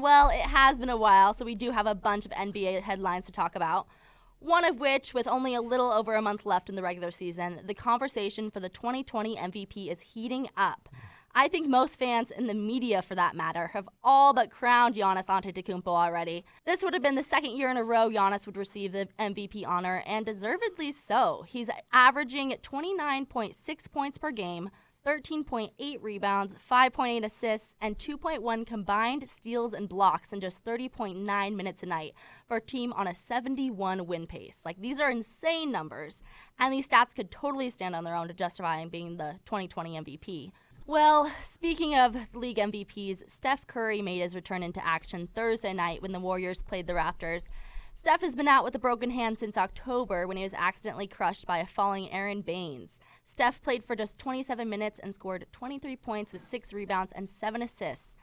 Well, it has been a while, so we do have a bunch of NBA headlines to talk about. One of which, with only a little over a month left in the regular season, the conversation for the 2020 MVP is heating up. I think most fans and the media, for that matter, have all but crowned Giannis Antetokounmpo already. This would have been the second year in a row Giannis would receive the MVP honor, and deservedly so. He's averaging 29.6 points per game, 13.8 rebounds, 5.8 assists, and 2.1 combined steals and blocks in just 30.9 minutes a night for a team on a 71 win pace. Like, these are insane numbers, and these stats could totally stand on their own to justify him being the 2020 MVP. Well, speaking of league MVPs, Steph Curry made his return into action Thursday night when the Warriors played the Raptors. Steph has been out with a broken hand since October when he was accidentally crushed by a falling Aaron Baines. Steph played for just 27 minutes and scored 23 points with 6 rebounds and 7 assists.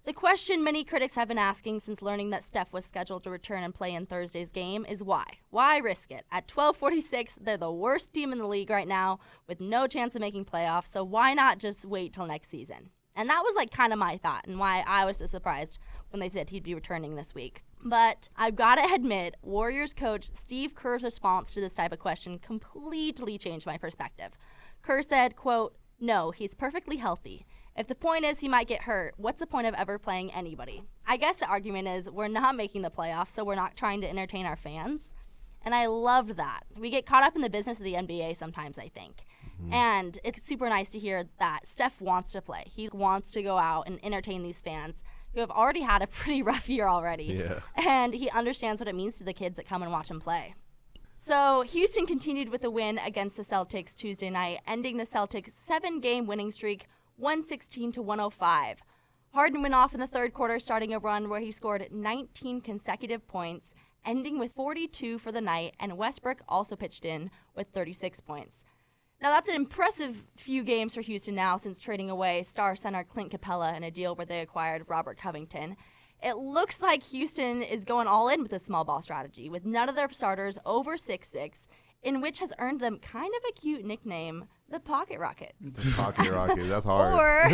The question many critics have been asking since learning that Steph was scheduled to return and play in Thursday's game is why? Why risk it? At 12:46, they're the worst team in the league right now with no chance of making playoffs, so why not just wait till next season? And that was kind of my thought and why I was so surprised when they said he'd be returning this week. But I've got to admit, Warriors coach Steve Kerr's response to this type of question completely changed my perspective. Kerr said, quote, "No, he's perfectly healthy. If the point is he might get hurt, what's the point of ever playing anybody?" I guess the argument is we're not making the playoffs, so we're not trying to entertain our fans. And I loved that. We get caught up in the business of the NBA sometimes, I think. And it's super nice to hear that Steph wants to play. He wants to go out and entertain these fans who have already had a pretty rough year already. Yeah. And he understands what it means to the kids that come and watch him play. So Houston continued with a win against the Celtics Tuesday night, ending the Celtics' 7-game winning streak 116-105. Harden went off in the third quarter, starting a run where he scored 19 consecutive points, ending with 42 for the night, and Westbrook also pitched in with 36 points. Now, that's an impressive few games for Houston now since trading away star center Clint Capella in a deal where they acquired Robert Covington. It looks like Houston is going all in with a small ball strategy, with none of their starters over 6'6", in which has earned them kind of a cute nickname, the Pocket Rockets. The Pocket Rockets, that's hard. Or,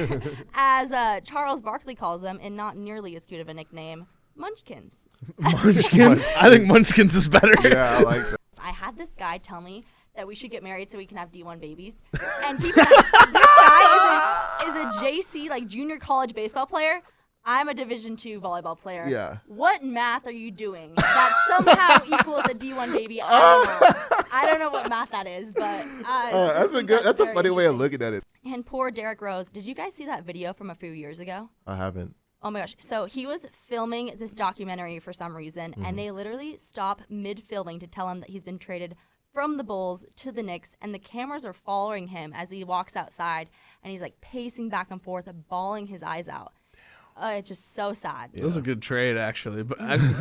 as Charles Barkley calls them, and not nearly as cute of a nickname, Munchkins. Munchkins? I think Munchkins is better. Yeah, I like that. I had this guy tell me that we should get married so we can have D1 babies. And keep in mind, this guy is a JC, junior college baseball player. I'm a Division II volleyball player. Yeah. What math are you doing that somehow equals a D1 baby? I don't know what math that is, but that's a funny way of looking at it. And poor Derrick Rose. Did you guys see that video from a few years ago? I haven't. Oh my gosh. So he was filming this documentary for some reason, and they literally stop mid-filming to tell him that he's been traded from the Bulls to the Knicks, and the cameras are following him as he walks outside, and he's pacing back and forth, bawling his eyes out. It's just so sad. It was a good trade, actually, but I hate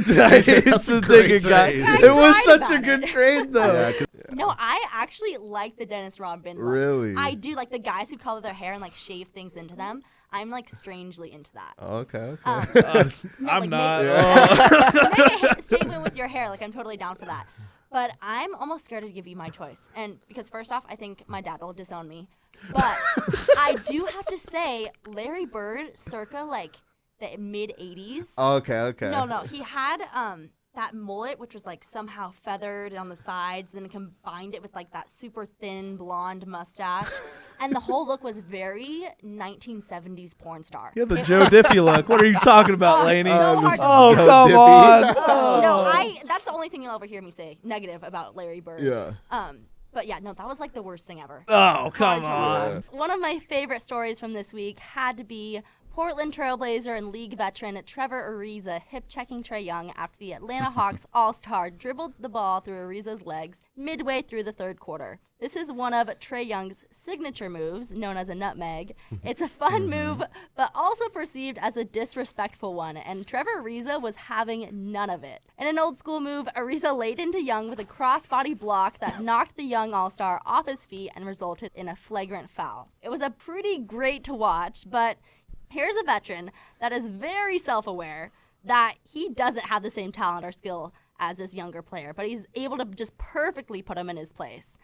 to take a guy. It was such a good trade, though. No, I actually like the Dennis Rodman look. Really? I do, the guys who color their hair and shave things into them. I'm strangely into that. Okay. I'm not. Make a statement with your hair. I'm totally down for that. But I'm almost scared to give you my choice. And because first off, I think my dad will disown me. But I do have to say, Larry Bird, circa the mid-'80s. Okay. No. He had that mullet, which was somehow feathered on the sides, then combined it with that super thin blonde mustache. And the whole look was very 1970s porn star. You have the Joe Diffie look. What are you talking about, Lainey? So hard come on. No, that's the only thing you'll ever hear me say negative about Larry Bird. Yeah. But yeah, no, that was the worst thing ever. Oh, come on. One of my favorite stories from this week had to be Portland Trailblazer and league veteran Trevor Ariza hip-checking Trae Young after the Atlanta Hawks all-star dribbled the ball through Ariza's legs midway through the third quarter. This is one of Trae Young's signature moves, known as a nutmeg. It's a fun move, but also perceived as a disrespectful one, and Trevor Ariza was having none of it. In an old-school move, Ariza laid into Young with a crossbody block that knocked the young all-star off his feet and resulted in a flagrant foul. It was a pretty great to watch, but here's a veteran that is very self-aware that he doesn't have the same talent or skill as this younger player, but he's able to just perfectly put him in his place.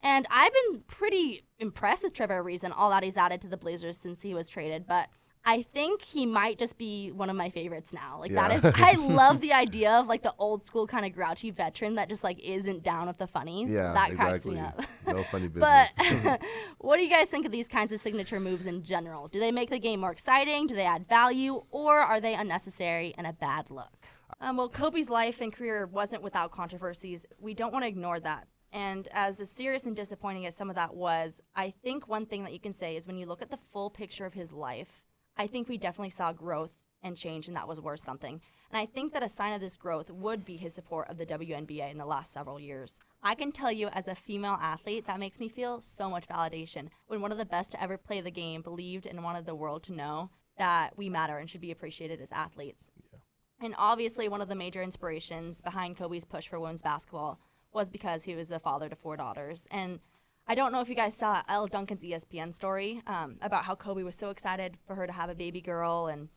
And I've been pretty impressed with Trevor Ariza and all that he's added to the Blazers since he was traded, but I think he might just be one of my favorites now. Like Yeah. that is, I love the idea of like the old school kind of grouchy veteran that just like isn't down with the funnies. Yeah, that cracks me up. No funny business. But what do you guys think of these kinds of signature moves in general? Do they make the game more exciting? Do they add value? Or are they unnecessary and a bad look? Well, Kobe's life and career wasn't without controversies. We don't want to ignore that. And as serious and disappointing as some of that was, I think one thing that you can say is when you look at the full picture of his life, I think we definitely saw growth and change, and that was worth something. And I think that a sign of this growth would be his support of the WNBA in the last several years. I can tell you as a female athlete, that makes me feel so much validation when one of the best to ever play the game believed and wanted the world to know that we matter and should be appreciated as athletes. Yeah. And obviously one of the major inspirations behind Kobe's push for women's basketball was because he was a father to 4 daughters. And I don't know if you guys saw Elle Duncan's ESPN story about how Kobe was so excited for her to have a baby girl, and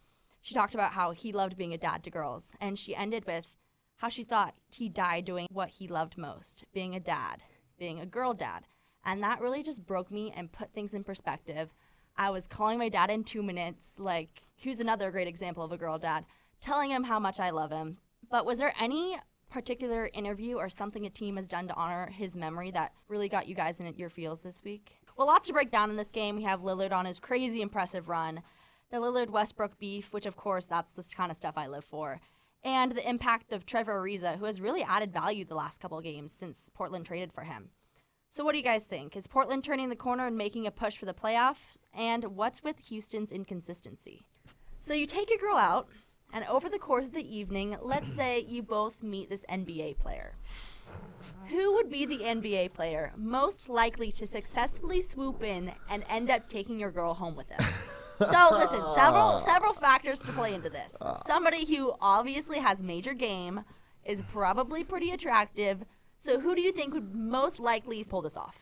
she talked about how he loved being a dad to girls. And she ended with how she thought he died doing what he loved most, being a dad, being a girl dad. And that really just broke me and put things in perspective. I was calling my dad in 2 minutes, like, here's another great example of a girl dad, telling him how much I love him. But was there any particular interview or something a team has done to honor his memory that really got you guys in your feels this week? Well, lots to break down in this game. We have Lillard on his crazy impressive run, the Lillard-Westbrook beef, which of course that's the kind of stuff I live for, and the impact of Trevor Ariza, who has really added value the last couple of games since Portland traded for him. So what do you guys think? Is Portland turning the corner and making a push for the playoffs? And what's with Houston's inconsistency? So you take your girl out, and over the course of the evening, let's say you both meet this NBA player. Who would be the NBA player most likely to successfully swoop in and end up taking your girl home with him? So listen, several factors to play into this. Somebody who obviously has major game, is probably pretty attractive. So who do you think would most likely pull this off?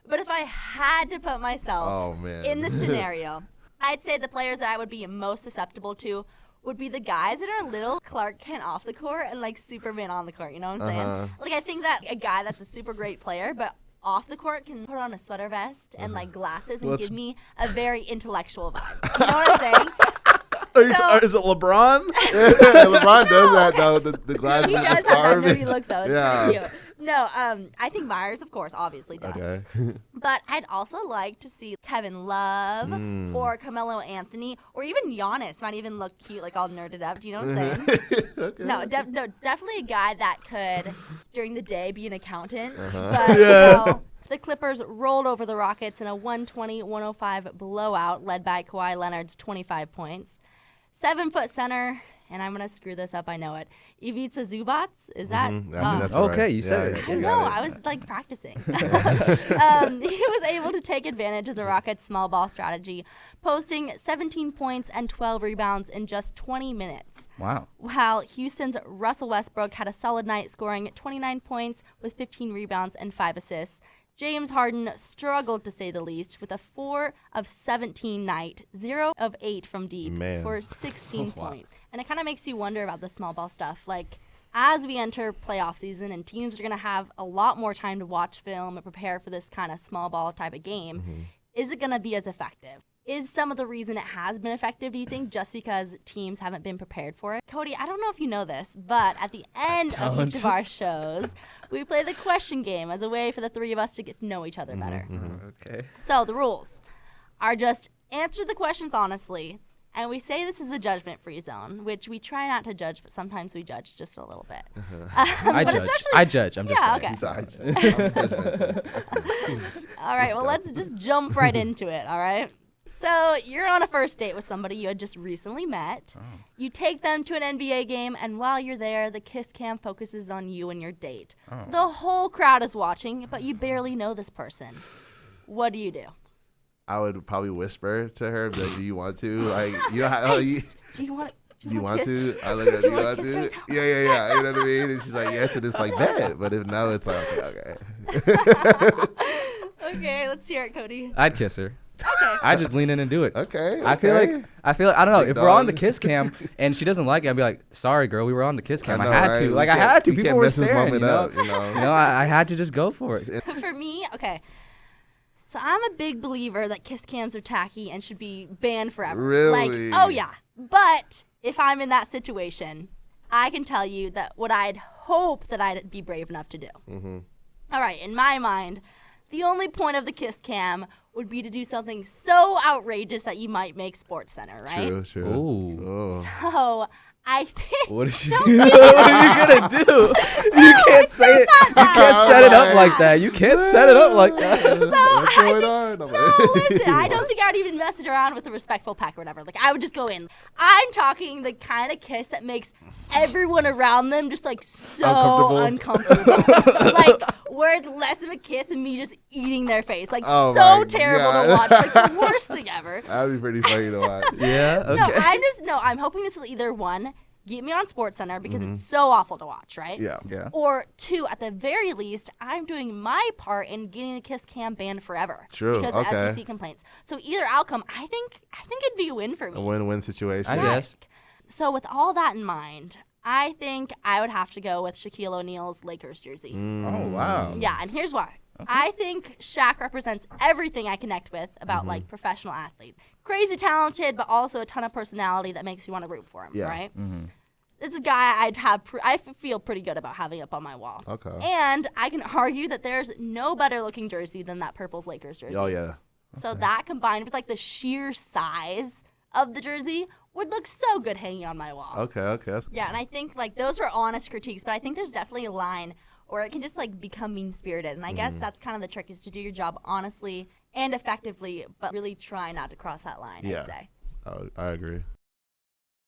But if I had to put myself in the scenario, I'd say the players that I would be most susceptible to would be the guys that are little Clark Kent off the court and like Superman on the court. You know what I'm saying? Like I think that a guy that's a super great player, but off the court can put on a sweater vest and like glasses and give me a very intellectual vibe. You know what I'm saying? Is it LeBron? Yeah, LeBron does that though. The glasses, he the does have scarf. that nerdy look though. It's Yeah. pretty cute. No, I think Myers, of course, obviously does. Okay. But I'd also like to see Kevin Love or Carmelo Anthony or even Giannis might even look cute, like all nerded up. Do you know what I'm saying? Okay. No, definitely a guy that could, during the day, be an accountant. But, you know, the Clippers rolled over the Rockets in a 120-105 blowout led by Kawhi Leonard's 25 points. 7-foot center, and I'm going to screw this up, I know it. Ivica Zubac, is that? I mean, that's Okay, right. you said it. I know, I was like practicing. He was able to take advantage of the Rockets' small ball strategy, posting 17 points and 12 rebounds in just 20 minutes. Wow. While Houston's Russell Westbrook had a solid night, scoring 29 points with 15 rebounds and 5 assists. James Harden struggled, to say the least, with a 4 of 17 night, 0 of 8 from deep for 16 points. And it kind of makes you wonder about the small ball stuff. Like, as we enter playoff season and teams are going to have a lot more time to watch film and prepare for this kind of small ball type of game, is it going to be as effective? Is some of the reason it has been effective, do you think, just because teams haven't been prepared for it? Cody, I don't know if you know this, but at the end of each of our shows, we play the question game as a way for the three of us to get to know each other better. Okay. So the rules are just answer the questions honestly, and we say this is a judgment-free zone, which we try not to judge, but sometimes we judge just a little bit. I judge. I'm just saying. Okay. All right, well, let's just jump right into it, all right? So you're on a first date with somebody you had just recently met. Oh. You take them to an NBA game, and while you're there, the kiss cam focuses on you and your date. Oh. The whole crowd is watching, but you barely know this person. What do you do? I would probably whisper to her, be like, do you want to? Like, you know how do you want do you want to? I look at her, do you want to? Right yeah. You know what I mean? And she's like, yes, and it's like that. But if no, it's like, okay. Okay, let's hear it, Cody. I'd kiss her. Okay. I just lean in and do it. Okay. I feel like I don't know, if we're on the kiss cam and she doesn't like it, I'd be like, sorry girl, we were on the kiss cam. I had to. Like I had to. People were staring, you know? I had to just go for it. For me, okay. So I'm a big believer that kiss cams are tacky and should be banned forever. Really? Like, oh yeah. But if I'm in that situation, I can tell you that what I'd hope that I'd be brave enough to do. Mm-hmm. All right, in my mind, the only point of the kiss cam would be to do something so outrageous that you might make SportsCenter, right? True. Ooh. So I think. What is she? What are you gonna do? You can't say it. You can't set it up like that. You can't set it up like that. What's going on? No, listen. I don't think I'd even mess it around with a respectful peck or whatever. Like, I would just go in. I'm talking the kind of kiss that makes everyone around them just like so uncomfortable. Like, where it's less of a kiss and me just eating their face. Like, so terrible to watch. Like, the worst thing ever. That'd be pretty funny to watch. Yeah. Okay. I'm hoping it's either one, get me on SportsCenter because it's so awful to watch, right? Yeah. Or two, at the very least, I'm doing my part in getting the kiss cam banned forever. True. Because of SEC complaints. So either outcome, I think it'd be a win for me. A win-win situation. I guess. So with all that in mind, I think I would have to go with Shaquille O'Neal's Lakers jersey. Oh wow. Yeah, and here's why. Okay. I think Shaq represents everything I connect with about like professional athletes. Crazy talented, but also a ton of personality that makes me want to root for him, right? Mm-hmm. It's a guy I feel pretty good about having up on my wall. Okay. And I can argue that there's no better looking jersey than that purple Lakers jersey. Oh, yeah. So that combined with like the sheer size of the jersey would look so good hanging on my wall. Okay. Yeah, and I think like those were honest critiques, but I think there's definitely a line where it can just like become mean-spirited. And I guess that's kind of the trick, is to do your job honestly and effectively, but really try not to cross that line, I'd say. I agree.